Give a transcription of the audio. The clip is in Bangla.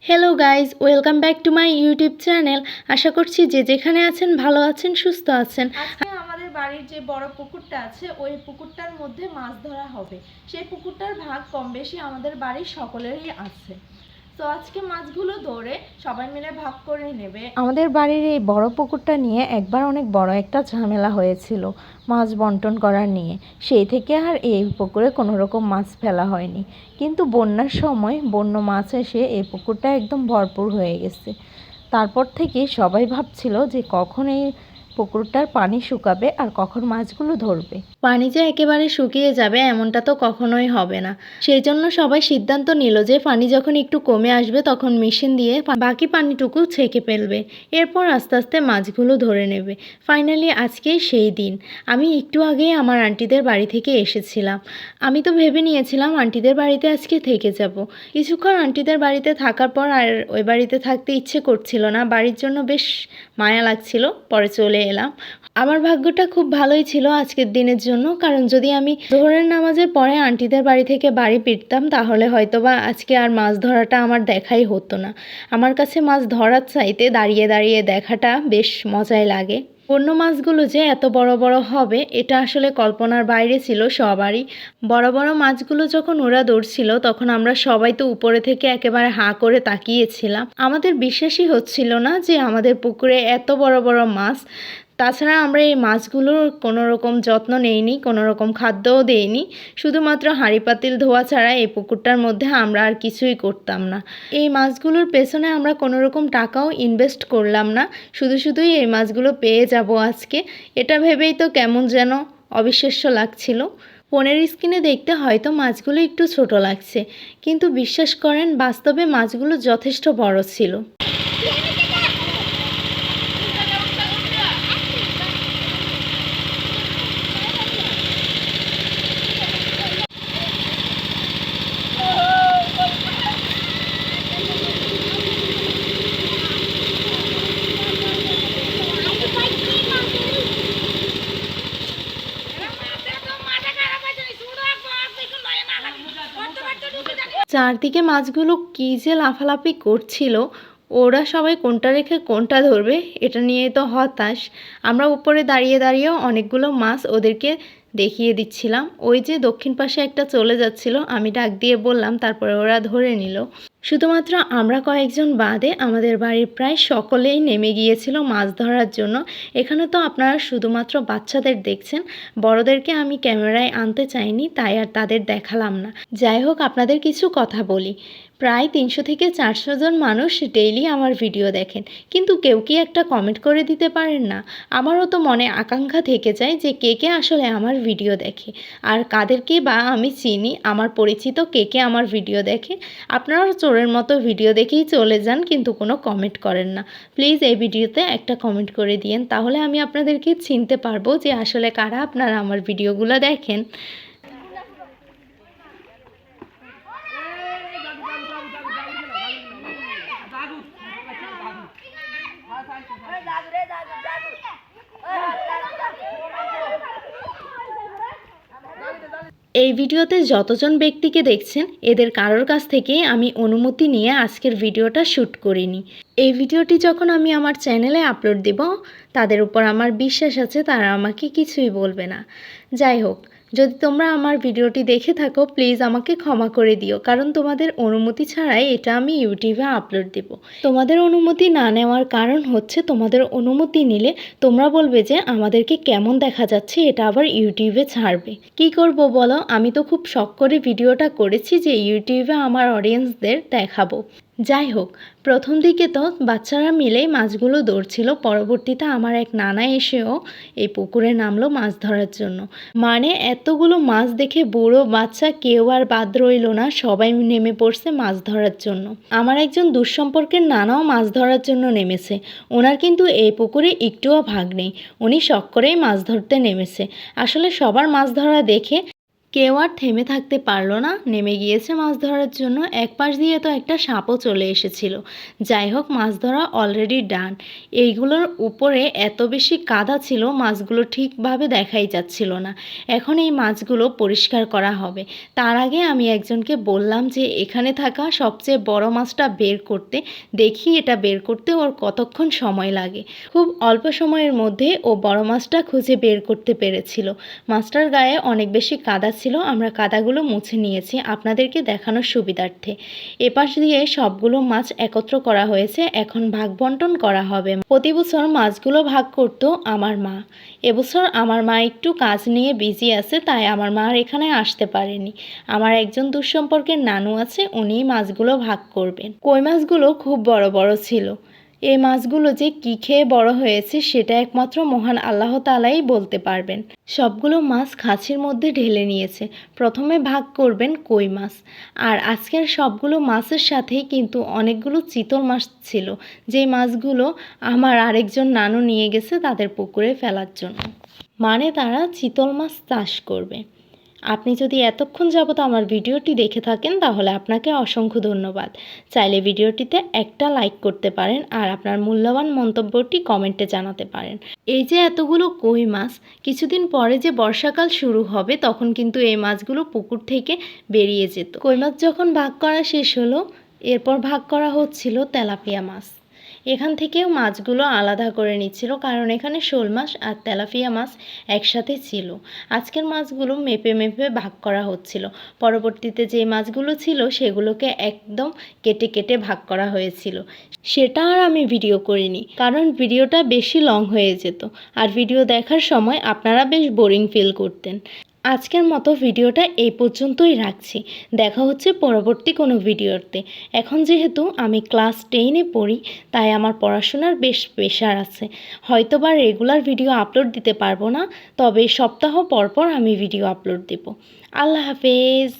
Hello guys, welcome back to my YouTube channel. আশা করছি যে যেখানে আছেন ভালো আছেন, সুস্থ আছেন। আজকে আমাদের বাড়ির যে বড় পুকুরটা আছে ওই পুকুরটার মধ্যে মাছ ধরা হবে। সেই পুকুরটার ভাগ কম বেশি আমাদের বাড়ির সকলেরই আছে। তো আজকে মাছগুলো ধরে সবাই মিলে ভাগ করে নেবে। আমাদের বাড়ির এই বড় পুকুরটা নিয়ে একবার অনেক বড় একটা ঝামেলা হয়েছিল মাছ বন্টন করার নিয়ে। সেই থেকে আর এই পুকুরে কোনো রকম মাছ ফেলা হয়নি, কিন্তু বন্যার সময় বন্য মাছ এসে এই পুকুরটা একদম ভরপুর হয়ে গেছে। তারপর থেকে সবাই ভাবছিল যে কখন এই পুকুরটার পানি শুকাবে আর কখন মাছগুলো ধরবে। পানি যে একেবারে শুকিয়ে যাবে এমনটা তো কখনোই হবে না। সেই জন্য সবাই সিদ্ধান্ত নিল যে পানি যখন একটু কমে আসবে তখন মেশিন দিয়ে বাকি পানিটুকু ছেঁকে ফেলবে। এরপর আস্তে আস্তে মাছগুলো ধরে নেবে। ফাইনালি আজকেই সেই দিন। আমি একটু আগেই আমার আন্টিদের বাড়ি থেকে এসেছিলাম। আমি তো ভেবে নিয়েছিলাম আন্টিদের বাড়িতে আজকে থেকে যাব। কিছুক্ষণ আন্টিদের বাড়িতে থাকার পর আর ওই বাড়িতে থাকতে ইচ্ছে করছিল না, বাড়ির জন্য বেশ মায়া লাগছিল। পরে চলে এলাম। আমার ভাগ্যটা খুব ভালোই ছিল আজকের দিনের জন্য, কারণ যদি আমি জোহরের নামাজের পরে আন্টিদের বাড়ি থেকে বাড়ি ফিরতাম তাহলে হয়তোবা আজকে আর মাছ ধরাটা আমার দেখাই হতো না। আমার কাছে মাছ ধরার চাইতে দাঁড়িয়ে দাঁড়িয়ে দেখাটা বেশ মজাই লাগে। অন্য মাছগুলো যে এত বড় বড় হবে এটা আসলে কল্পনার বাইরে ছিল সবারই। বড় বড় মাছগুলো যখন ওরা ধরছিল তখন আমরা সবাই তো উপরে থেকে একেবারে হাঁ করে তাকিয়েছিলাম। আমাদের বিশ্বাসই হচ্ছিল না যে আমাদের পুকুরে এত বড় বড় মাছ। তাছাড়া আমরা এই মাছগুলোর কোনো রকম যত্ন নেইনি, কোনো রকম খাদ্যও দেইনি। শুধুমাত্র হাঁড়ি পাতিল ধোয়া ছাড়া এই পুকুরটার মধ্যে আমরা আর কিছুই করতাম না। এই মাছগুলোর পেছনে আমরা কোনো রকম টাকাও ইনভেস্ট করলাম না। শুধুই এই মাছগুলো পেয়ে যাব আজকে, এটা ভেবেই তো কেমন যেন অবিশ্বাস্য লাগছিল। ফোনের স্ক্রিনে দেখতে হয়তো মাছগুলো একটু ছোট লাগছে, কিন্তু বিশ্বাস করেন বাস্তবে মাছগুলো যথেষ্ট বড় ছিল। 4দিকে মাছগুলো কী যে লাফালাফি করছিল, ওরা সবাই কোনটা রেখে কোনটা ধরবে এটা নিয়ে তো হতাশ। আমরা উপরে দাঁড়িয়ে দাঁড়িয়েও অনেকগুলো মাছ ওদেরকে দেখিয়ে দিচ্ছিলাম। ওই যে দক্ষিণ পাশে একটা চলে যাচ্ছিল, আমি ডাক দিয়ে বললাম, তারপরে ওরা ধরে নিল। শুধুমাত্র আমরা কয়েকজন বাদে আমাদের বাড়ির প্রায় সকলেই নেমে গিয়েছিল মাছ ধরার জন্য। এখানে তো আপনারা শুধুমাত্র বাচ্চাদের দেখছেন, বড়দেরকে আমি ক্যামেরায় আনতে চাইনি, তাই আর তাদের দেখালাম না। যাই হোক, আপনাদের কিছু কথা বলি। প্রায় 300 থেকে 400 জন মানুষ ডেইলি আমার ভিডিও দেখেন, কিন্তু কেউ কি একটা কমেন্ট করে দিতে পারেন না? আমারও তো মনে আকাঙ্ক্ষা থেকে যায় যে কে কে আসলে আমার ভিডিও দেখে, আর কাদেরকে বা আমি চিনি, আমার পরিচিত কে কে আমার ভিডিও দেখে। আপনারাও চোরের মতো ভিডিও দেখেই চলে যান, কিন্তু কোনো কমেন্ট করেন না। প্লিজ এই ভিডিওতে একটা কমেন্ট করে দিয়েন, তাহলে আমি আপনাদেরকে চিনতে পারবো যে আসলে কারা আপনারা আমার ভিডিওগুলো দেখেন। এই ভিডিওতে যতজন ব্যক্তিকে দেখছেন এদের কারোর কাছ থেকে আমি অনুমতি নিয়ে আজকের ভিডিওটা শ্যুট করিনি। এই ভিডিওটি যখন আমি আমার চ্যানেলে আপলোড দেব, তাদের উপর আমার বিশ্বাস আছে তারা আমাকে কিছুই বলবে না। যাই হোক, যদি তোমরা আমার ভিডিওটি দেখে থাকো প্লিজ আমাকে ক্ষমা করে দিও, কারণ তোমাদের অনুমতি ছাড়াই এটা আমি ইউটিউবে আপলোড দেব। তোমাদের অনুমতি না নেওয়ার কারণ হচ্ছে, তোমাদের অনুমতি নিলে তোমরা বলবে যে আমাদেরকে কেমন দেখা যাচ্ছে, এটা আবার ইউটিউবে ছাড়বে। কি করব বলো, আমি তো খুব শখ করে ভিডিওটা করেছি যে ইউটিউবে আমার অডিয়েন্সদের দেখাবো। যাই হোক, প্রথম দিকে তো বাচ্চারা মিলেই মাছগুলো ধরছিল, পরবর্তীতে আমার এক নানা এসেও এই পুকুরে নামলো মাছ ধরার জন্য। মানে এতগুলো মাছ দেখে বুড়ো বাচ্চা কেউ আর বাদ রইল না, সবাই নেমে পড়ছে মাছ ধরার জন্য। আমার একজন দুঃসম্পর্কের নানাও মাছ ধরার জন্য নেমেছে। ওনার কিন্তু এই পুকুরে একটুও ভাগ নেই, উনি শখ করেই মাছ ধরতে নেমেছে। আসলে সবার মাছ ধরা দেখে কেউ আর থেমে থাকতে পারলো না, নেমে গিয়েছে মাছ ধরার জন্য। এক পাশ দিয়ে তো একটা সাপও চলে এসেছিল। যাই হোক, মাছ ধরা অলরেডি ডান। এইগুলোর উপরে এত বেশি কাদা ছিল, মাছগুলো ঠিকভাবে দেখাই যাচ্ছিল না। এখন এই মাছগুলো পরিষ্কার করা হবে। তার আগে আমি একজনকে বললাম যে এখানে থাকা সবচেয়ে বড় মাছটা বের করতে। দেখি এটা বের করতে ওর কতক্ষণ সময় লাগে। খুব অল্প সময়ের মধ্যে ও বড় মাছটা খুঁজে বের করতে পেরেছিল। মাছটার গায়ে অনেক বেশি কাদা ছিল। আমরা কাদাগুলো মুছে নিয়েছি আপনাদেরকে দেখানোর সুবিধার্থে। এপাশ দিয়ে সবগুলো মাছ একত্র করা হয়েছে, এখন ভাগ বন্টন করা হবে। প্রতি বছর মাছগুলো ভাগ করতো আমার মা। এবছর আমার মা একটু কাজ নিয়ে বিজি আছে, তাই আমার মা আর এখানে আসতে পারেনি। আমার একজন দুঃসম্পর্কের নানু আছে, উনিই মাছগুলো ভাগ করবেন। কই মাছগুলো খুব বড় বড় ছিল। এই মাছগুলো যে কী খেয়ে বড় হয়েছে সেটা একমাত্র মহান আল্লাহ তাআলাই বলতে পারবেন। সবগুলো মাছ খাঁচির মধ্যে ঢেলে নিয়েছে। প্রথমে ভাগ করবেন কই মাছ। আর আজকের সবগুলো মাছের সাথেই কিন্তু অনেকগুলো চিতল মাছ ছিল, যে মাছগুলো আমার আরেকজন নানু নিয়ে গেছে তাদের পুকুরে ফেলার জন্য। মানে তারা চিতল মাছ চাষ করবে। আপনি যদি এতক্ষণ যাবত আমার ভিডিওটি দেখে থাকেন তাহলে আপনাকে অসংখ্য ধন্যবাদ। চাইলে ভিডিওটিতে একটা লাইক করতে পারেন আর আপনার মূল্যবান মন্তব্যটি কমেন্টে জানাতে পারেন। এই যে এতগুলো কই মাছ, কিছুদিন পরে যে বর্ষাকাল শুরু হবে তখন কিন্তু এই মাছগুলো পুকুর থেকে বেরিয়ে যেত। কই মাছ যখন ভাগ করা শেষ হলো, এরপর ভাগ করা হচ্ছিল তেলাপিয়া মাছ। এখান থেকেও মাছগুলো আলাদা করে নিচ্ছিল, কারণ এখানে শোল মাছ আর তেলাপিয়া মাছ একসাথে ছিল। আজকের মাছগুলো মেপে মেপে ভাগ করা হচ্ছিল। পরবর্তীতে যে মাছগুলো ছিল সেগুলোকে একদম কেটে কেটে ভাগ করা হয়েছিল। সেটা আর আমি ভিডিও করিনি, কারণ ভিডিওটা বেশি লং হয়ে যেত আর ভিডিও দেখার সময় আপনারা বেশ বোরিং ফিল করতেন। আজকের মতো ভিডিওটা এই পর্যন্তই রাখছি। দেখা হচ্ছে পরবর্তী কোনো ভিডিওতে। এখন যেহেতু আমি ক্লাস 10-এ পড়ি, তাই আমার পড়াশোনার বেশ প্রেশার আছে। হয়তোবা রেগুলার ভিডিও আপলোড দিতে পারবো না, তবে সপ্তাহ পর পর আমি ভিডিও আপলোড দেব। আল্লাহ হাফেজ।